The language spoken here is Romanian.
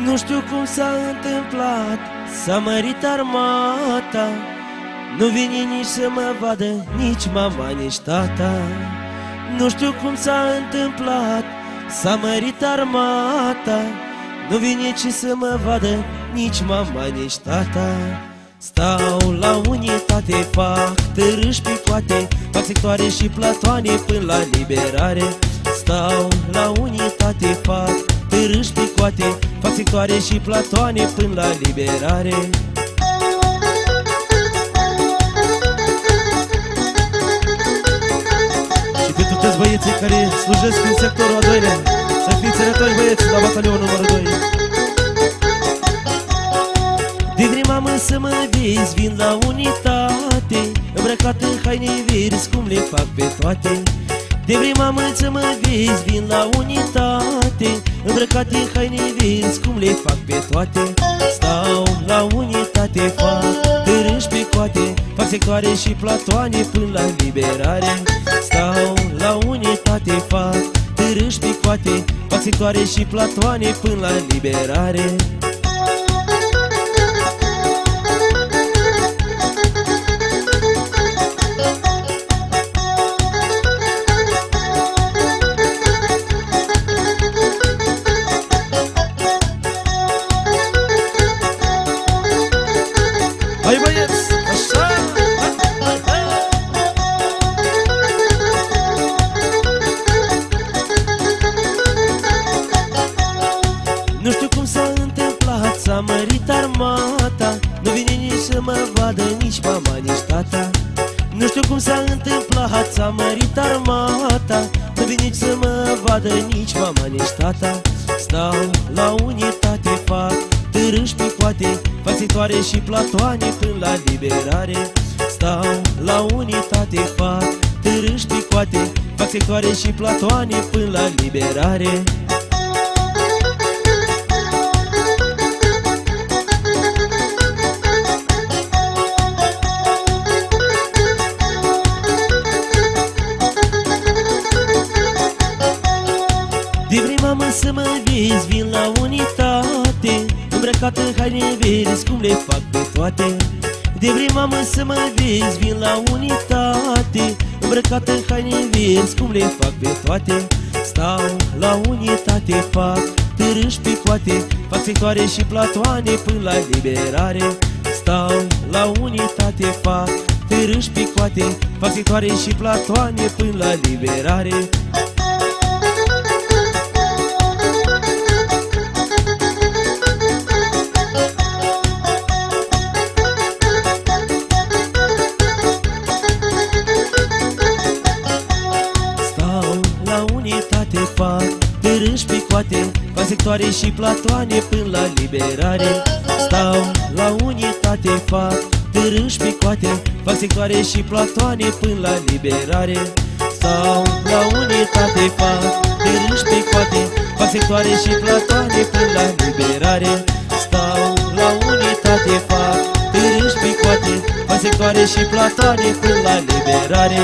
Nu știu cum s-a întâmplat, s-a mărit armata. Nu vine nici să mă vadă, nici mama, nici tata. Nu știu cum s-a întâmplat, s-a mărit armata. Nu vine ci să mă vadă, nici mama, nici tata. Stau la unitate, fac târâși picoate, fac sectoare și platoane până la liberare. Stau la unitate, fac târâși picoate, fac sectoare și platoane până la liberare. Și pentru toți băieții care slujesc în sectorul al doilea, să fiți sănătoși băieți la batalionul numărul 2. De vrei, mamă, să mă vezi, vin la unitate, îmbrăcat în haine verzi, cum le fac pe toate. De vrei, mamă, să mă vezi, vin la unitate, îmbrăcat în haine verzi, cum le fac pe toate. Stau la unitate, fac târâși picoate, fac sectoare și platoane până la liberare. Stau la unitate, fac târâși picoate, fac sectoare și platoane până la liberare. Hai băieți, așa! Nu știu cum s-a întâmplat, s-a mărit armata. Nu vine nici să mă vadă, nici mama, nici tata. Nu știu cum s-a întâmplat, s-a mărit armata. Nu vine nici să mă vadă, nici mama, nici tata. Stau la unitate, fac târâși picoate, fac sectoare și platoane până la liberare. Stau la unitate, fac târâși picoate, fac sectoare și platoane până la liberare. De vrei, mamă, să mă vezi, vin la unitate, îmbrăcat în haine verzi, cum le fac pe toate. De vrei, mamă, să mă vezi, vin la unitate, îmbrăcat în haine verzi, cum le fac pe toate. Stau la unitate, fac târâși picoate, fac sectoare și platoane până la liberare. Stau la unitate, fac târâși picoate, fac sectoare și platoane până la liberare. Fac târâși picoate, fac sectoare și platoane până la liberare. Stau la unitate, fac târâși picoate, fac sectoare și platoane până la liberare. Stau la unitate, fac târâși picoate, fac sectoare și platoane până la liberare. Stau la unitate, fac târâși picoate, fac sectoare și platoane până la liberare.